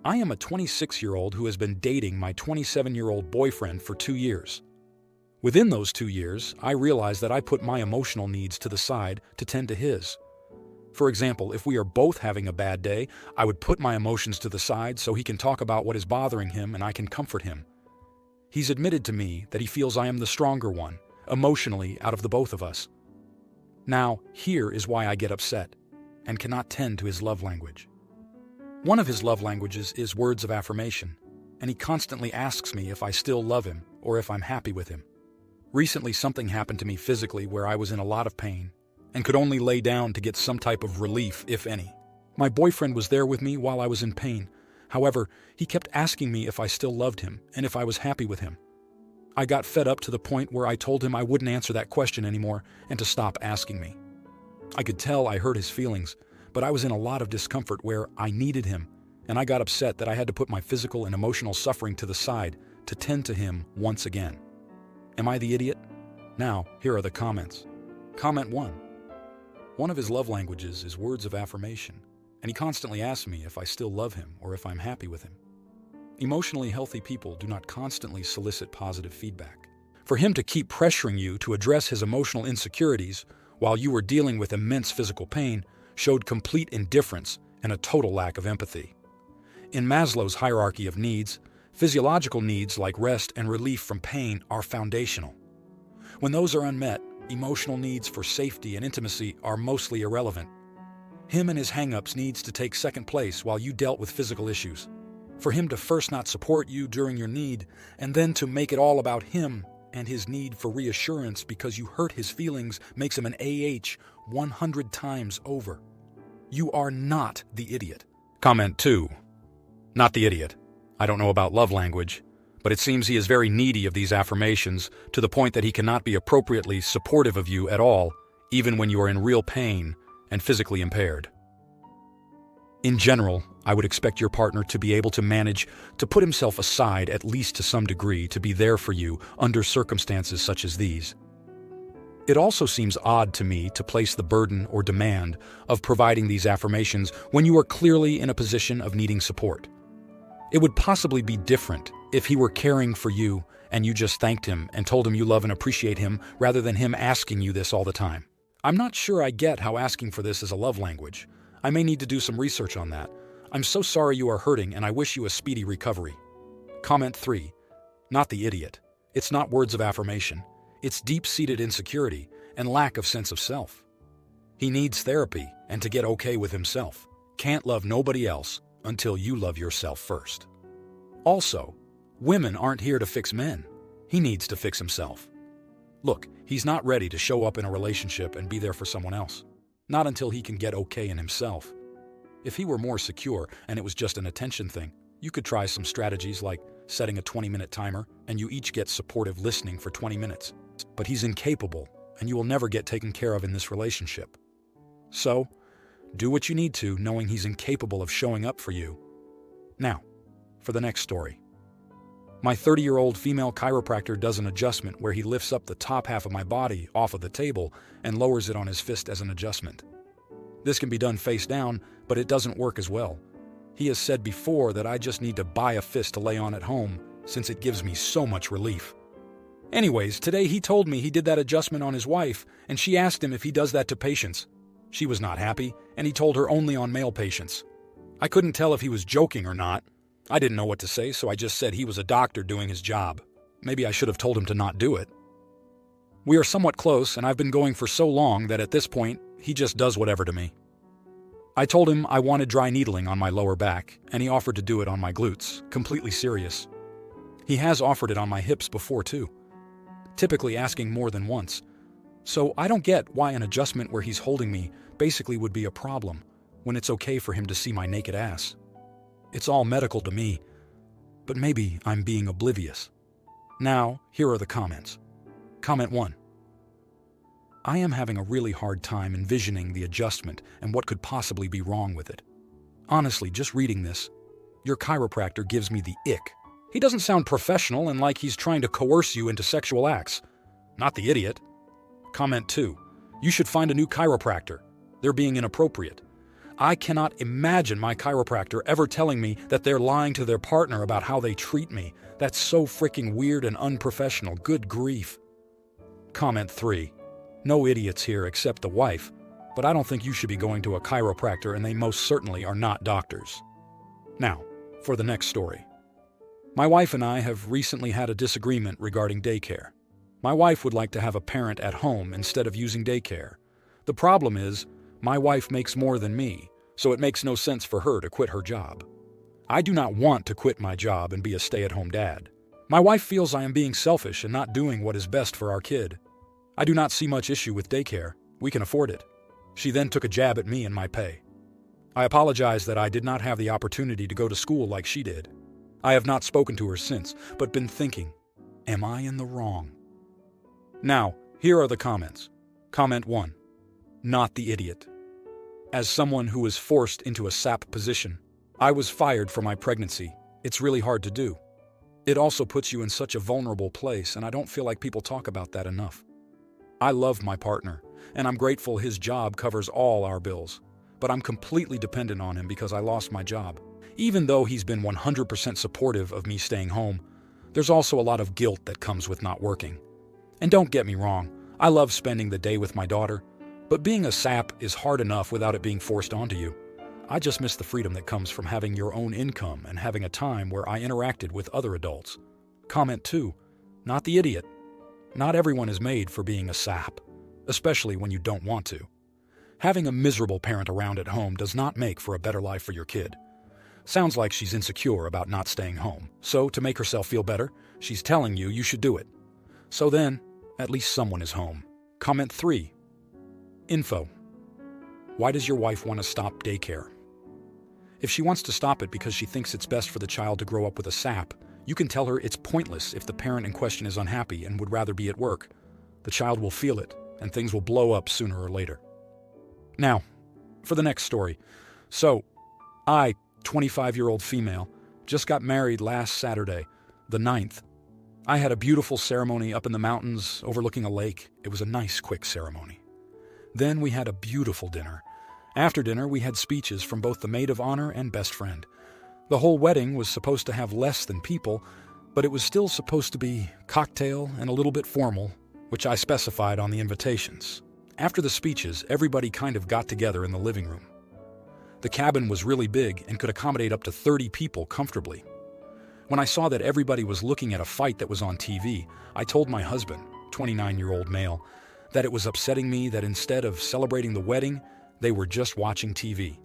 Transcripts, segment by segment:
I am a 26-year-old who has been dating my 27-year-old boyfriend for 2 years. Within those 2 years, I realized that I put my emotional needs to the side to tend to his. For example, if we are both having a bad day, I would put my emotions to the side so he can talk about what is bothering him and I can comfort him. He's admitted to me that he feels I am the stronger one, emotionally, out of the both of us. Now, here is why I get upset and cannot tend to his love language. One of his love languages is words of affirmation, and he constantly asks me if I still love him or if I'm happy with him. Recently, something happened to me physically where I was in a lot of pain and could only lay down to get some type of relief, if any. My boyfriend was there with me while I was in pain. However, he kept asking me if I still loved him and if I was happy with him. I got fed up to the point where I told him I wouldn't answer that question anymore and to stop asking me. I could tell I hurt his feelings, but I was in a lot of discomfort where I needed him, and I got upset that I had to put my physical and emotional suffering to the side to tend to him once again. Am I the idiot? Now, here are the comments. Comment 1. One of his love languages is words of affirmation, and he constantly asks me if I still love him or if I'm happy with him. Emotionally healthy people do not constantly solicit positive feedback. For him to keep pressuring you to address his emotional insecurities while you were dealing with immense physical pain showed complete indifference and a total lack of empathy. In Maslow's hierarchy of needs, physiological needs like rest and relief from pain are foundational. When those are unmet, emotional needs for safety and intimacy are mostly irrelevant. Him and his hang-ups needs to take second place while you dealt with physical issues. For him to first not support you during your need, and then to make it all about him and his need for reassurance because you hurt his feelings makes him an AH 100 times over. You are not the idiot. Comment 2. Not the idiot. I don't know about love language, but it seems he is very needy of these affirmations to the point that he cannot be appropriately supportive of you at all, even when you are in real pain and physically impaired. In general, I would expect your partner to be able to manage to put himself aside at least to some degree to be there for you under circumstances such as these. It also seems odd to me to place the burden or demand of providing these affirmations when you are clearly in a position of needing support. It would possibly be different if he were caring for you and you just thanked him and told him you love and appreciate him rather than him asking you this all the time. I'm not sure I get how asking for this is a love language. I may need to do some research on that. I'm so sorry you are hurting and I wish you a speedy recovery. Comment 3. Not the idiot. It's not words of affirmation. It's deep-seated insecurity and lack of sense of self. He needs therapy and to get okay with himself. Can't love nobody else until you love yourself first. Also, women aren't here to fix men. He needs to fix himself. Look, he's not ready to show up in a relationship and be there for someone else. Not until he can get okay in himself. If he were more secure and it was just an attention thing, you could try some strategies like setting a 20-minute timer and you each get supportive listening for 20 minutes. But he's incapable and you will never get taken care of in this relationship. So, do what you need to, knowing he's incapable of showing up for you. Now, for the next story. My 30-year-old female chiropractor does an adjustment where he lifts up the top half of my body off of the table and lowers it on his fist as an adjustment. This can be done face down, but it doesn't work as well. He has said before that I just need to buy a fist to lay on at home since it gives me so much relief. Anyways, today he told me he did that adjustment on his wife and she asked him if he does that to patients. She was not happy, and he told her only on male patients. I couldn't tell if he was joking or not. I didn't know what to say, so I just said he was a doctor doing his job. Maybe I should have told him to not do it. We are somewhat close, and I've been going for so long that at this point, he just does whatever to me. I told him I wanted dry needling on my lower back, and he offered to do it on my glutes, completely serious. He has offered it on my hips before too, typically asking more than once. So I don't get why an adjustment where he's holding me basically would be a problem when it's okay for him to see my naked ass. It's all medical to me, but maybe I'm being oblivious. Now, here are the comments. Comment 1. I am having a really hard time envisioning the adjustment and what could possibly be wrong with it. Honestly, just reading this, your chiropractor gives me the ick. He doesn't sound professional and like he's trying to coerce you into sexual acts. Not the idiot. Comment 2. You should find a new chiropractor. They're being inappropriate. I cannot imagine my chiropractor ever telling me that they're lying to their partner about how they treat me. That's so freaking weird and unprofessional. Good grief. Comment 3. No idiots here except the wife, but I don't think you should be going to a chiropractor, and they most certainly are not doctors. Now, for the next story. My wife and I have recently had a disagreement regarding daycare. My wife would like to have a parent at home instead of using daycare. The problem is, my wife makes more than me, so it makes no sense for her to quit her job. I do not want to quit my job and be a stay-at-home dad. My wife feels I am being selfish and not doing what is best for our kid. I do not see much issue with daycare. We can afford it. She then took a jab at me and my pay. I apologize that I did not have the opportunity to go to school like she did. I have not spoken to her since, but been thinking, am I in the wrong? Now, here are the comments. Comment 1. Not the idiot. As someone who was forced into a SAP position, I was fired for my pregnancy. It's really hard to do. It also puts you in such a vulnerable place, and I don't feel like people talk about that enough. I love my partner, and I'm grateful his job covers all our bills, but I'm completely dependent on him because I lost my job. Even though he's been 100% supportive of me staying home, there's also a lot of guilt that comes with not working. And don't get me wrong, I love spending the day with my daughter, but being a SAP is hard enough without it being forced onto you. I just miss the freedom that comes from having your own income and having a time where I interacted with other adults. Comment 2. Not the idiot. Not everyone is made for being a SAP, especially when you don't want to. Having a miserable parent around at home does not make for a better life for your kid. Sounds like she's insecure about not staying home, so to make herself feel better, she's telling you should do it. So then, at least someone is home. Comment 3. Info. Why does your wife want to stop daycare? If she wants to stop it because she thinks it's best for the child to grow up with a SAP, you can tell her it's pointless if the parent in question is unhappy and would rather be at work. The child will feel it, and things will blow up sooner or later. Now, for the next story. So, I, 25-year-old female, just got married last Saturday, the 9th. I had a beautiful ceremony up in the mountains overlooking a lake. It was a nice, quick ceremony. Then we had a beautiful dinner. After dinner, we had speeches from both the maid of honor and best friend. The whole wedding was supposed to have less than people, but it was still supposed to be cocktail and a little bit formal, which I specified on the invitations. After the speeches, everybody kind of got together in the living room. The cabin was really big and could accommodate up to 30 people comfortably. When I saw that everybody was looking at a fight that was on TV, I told my husband, 29-year-old male, that it was upsetting me that instead of celebrating the wedding, they were just watching TV.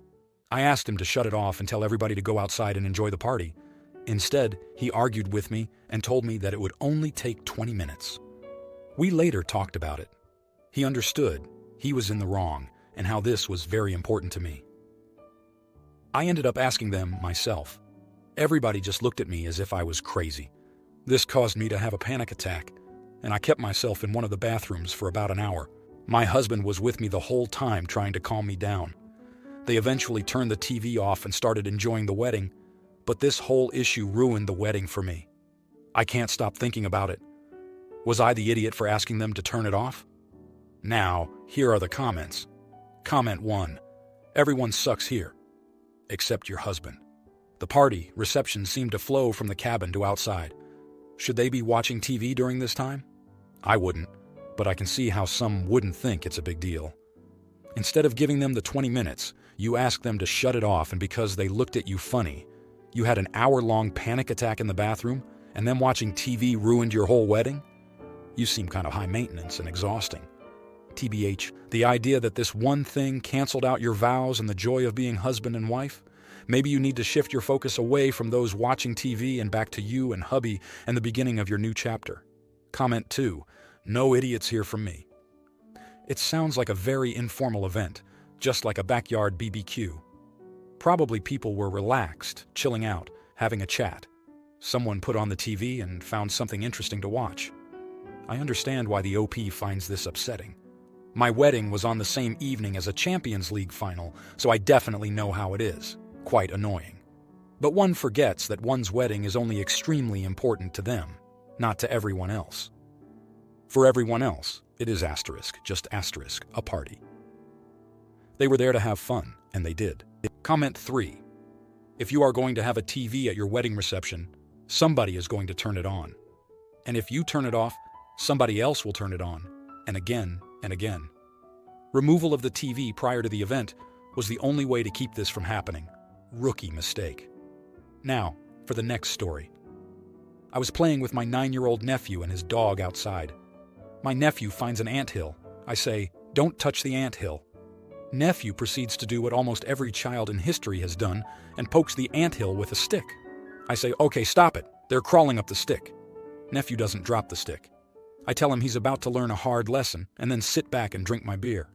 I asked him to shut it off and tell everybody to go outside and enjoy the party. Instead, he argued with me and told me that it would only take 20 minutes. We later talked about it. He understood he was in the wrong and how this was very important to me. I ended up asking them myself. Everybody just looked at me as if I was crazy. This caused me to have a panic attack, and I kept myself in one of the bathrooms for about an hour. My husband was with me the whole time trying to calm me down. They eventually turned the TV off and started enjoying the wedding, but this whole issue ruined the wedding for me. I can't stop thinking about it. Was I the idiot for asking them to turn it off? Now, here are the comments. Comment 1. Everyone sucks here, except your husband. The party reception seemed to flow from the cabin to outside. Should they be watching TV during this time? I wouldn't, but I can see how some wouldn't think it's a big deal. Instead of giving them the 20 minutes, you asked them to shut it off, and because they looked at you funny, you had an hour-long panic attack in the bathroom, and them watching TV ruined your whole wedding? You seem kind of high maintenance and exhausting. TBH, the idea that this one thing canceled out your vows and the joy of being husband and wife? Maybe you need to shift your focus away from those watching TV and back to you and hubby and the beginning of your new chapter. Comment 2. No idiots here from me. It sounds like a very informal event, just like a backyard BBQ. Probably people were relaxed, chilling out, having a chat. Someone put on the TV and found something interesting to watch. I understand why the OP finds this upsetting. My wedding was on the same evening as a Champions League final, so I definitely know how it is. Quite annoying. But one forgets that one's wedding is only extremely important to them, not to everyone else. For everyone else, it is *, just *, a party. They were there to have fun, and they did. Comment 3. If you are going to have a TV at your wedding reception, somebody is going to turn it on. And if you turn it off, somebody else will turn it on, and again and again. Removal of the TV prior to the event was the only way to keep this from happening. Rookie mistake. Now, for the next story. I was playing with my 9-year-old nephew and his dog outside. My nephew finds an anthill. I say, "Don't touch the anthill." Nephew proceeds to do what almost every child in history has done and pokes the anthill with a stick. I say, "Okay, stop it. They're crawling up the stick." Nephew doesn't drop the stick. I tell him he's about to learn a hard lesson and then sit back and drink my beer.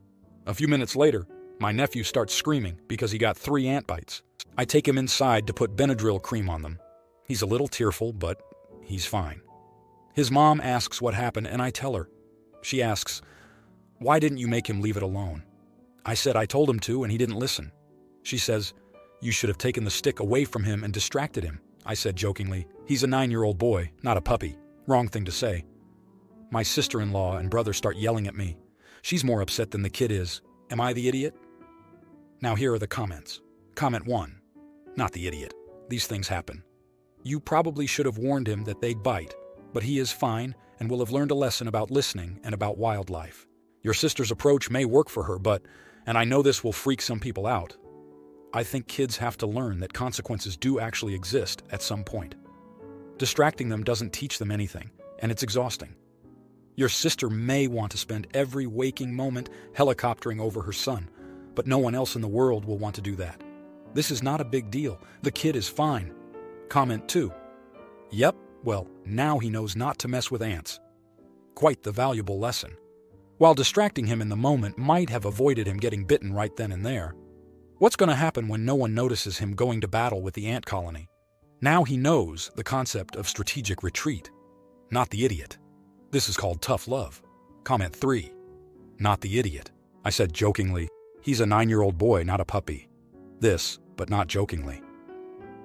A few minutes later, my nephew starts screaming because he got 3 ant bites. I take him inside to put Benadryl cream on them. He's a little tearful, but he's fine. His mom asks what happened, and I tell her. She asks, "Why didn't you make him leave it alone?" I said I told him to, and he didn't listen. She says, "You should have taken the stick away from him and distracted him." I said jokingly, "He's a 9-year-old boy, not a puppy." Wrong thing to say. My sister-in-law and brother start yelling at me. She's more upset than the kid is. Am I the idiot? Now here are the comments. Comment 1. Not the idiot. These things happen. You probably should have warned him that they'd bite, but he is fine and will have learned a lesson about listening and about wildlife. Your sister's approach may work for her, and I know this will freak some people out, I think kids have to learn that consequences do actually exist at some point. Distracting them doesn't teach them anything, and it's exhausting. Your sister may want to spend every waking moment helicoptering over her son, but no one else in the world will want to do that. This is not a big deal. The kid is fine. Comment 2. Yep, well, now he knows not to mess with ants. Quite the valuable lesson. While distracting him in the moment might have avoided him getting bitten right then and there, what's going to happen when no one notices him going to battle with the ant colony? Now he knows the concept of strategic retreat. Not the idiot. This is called tough love. Comment 3. Not the idiot. I said jokingly, he's a 9-year-old boy, not a puppy. This, but not jokingly.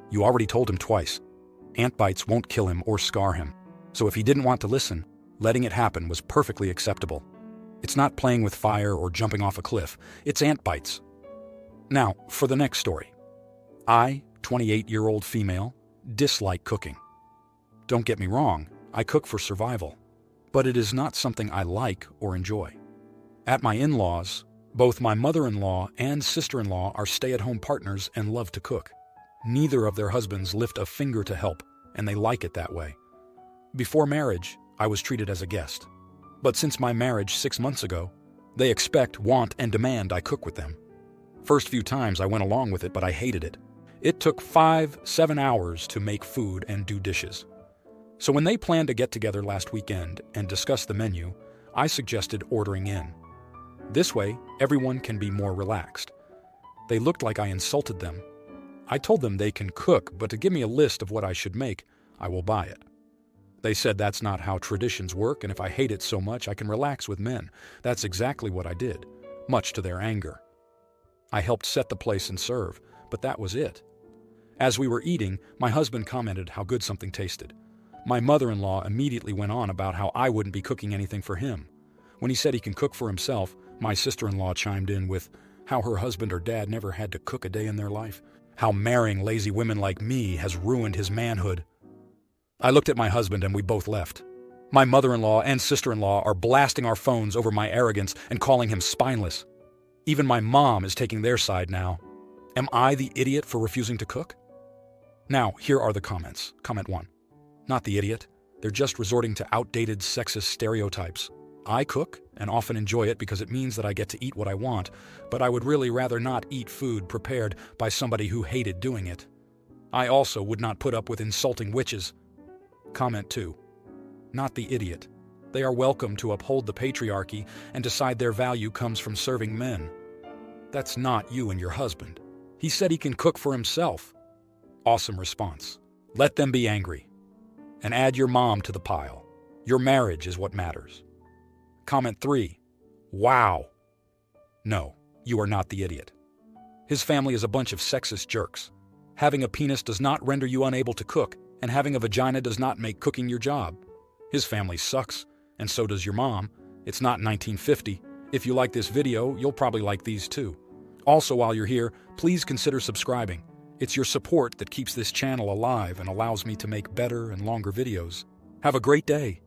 You already told him twice. Ant bites won't kill him or scar him. So if he didn't want to listen, letting it happen was perfectly acceptable. It's not playing with fire or jumping off a cliff. It's ant bites. Now, for the next story. I, 28-year-old female, dislike cooking. Don't get me wrong, I cook for survival. But it is not something I like or enjoy. At my in-laws, both my mother-in-law and sister-in-law are stay-at-home partners and love to cook. Neither of their husbands lift a finger to help, and they like it that way. Before marriage, I was treated as a guest. But since my marriage 6 months ago, they expect, want, and demand I cook with them. First few times I went along with it, but I hated it. It took 5-7 hours to make food and do dishes. So when they planned to get together last weekend and discuss the menu, I suggested ordering in. This way, everyone can be more relaxed. They looked like I insulted them. I told them they can cook, but to give me a list of what I should make, I will buy it. They said that's not how traditions work, and if I hate it so much, I can relax with men. That's exactly what I did, much to their anger. I helped set the place and serve, but that was it. As we were eating, my husband commented how good something tasted. My mother-in-law immediately went on about how I wouldn't be cooking anything for him. When he said he can cook for himself, my sister-in-law chimed in with how her husband or dad never had to cook a day in their life, how marrying lazy women like me has ruined his manhood. I looked at my husband and we both left. My mother-in-law and sister-in-law are blasting our phones over my arrogance and calling him spineless. Even my mom is taking their side now. Am I the idiot for refusing to cook? Now, here are the comments. Comment 1. Not the idiot. They're just resorting to outdated sexist stereotypes. I cook and often enjoy it because it means that I get to eat what I want, but I would really rather not eat food prepared by somebody who hated doing it. I also would not put up with insulting witches. Comment 2. Not the idiot. They are welcome to uphold the patriarchy and decide their value comes from serving men. That's not you and your husband. He said he can cook for himself. Awesome response. Let them be angry. And add your mom to the pile. Your marriage is what matters. Comment 3. Wow. No, you are not the idiot. His family is a bunch of sexist jerks. Having a penis does not render you unable to cook, and having a vagina does not make cooking your job. His family sucks, and so does your mom. It's not 1950. If you like this video, you'll probably like these too. Also, while you're here, please consider subscribing. It's your support that keeps this channel alive and allows me to make better and longer videos. Have a great day.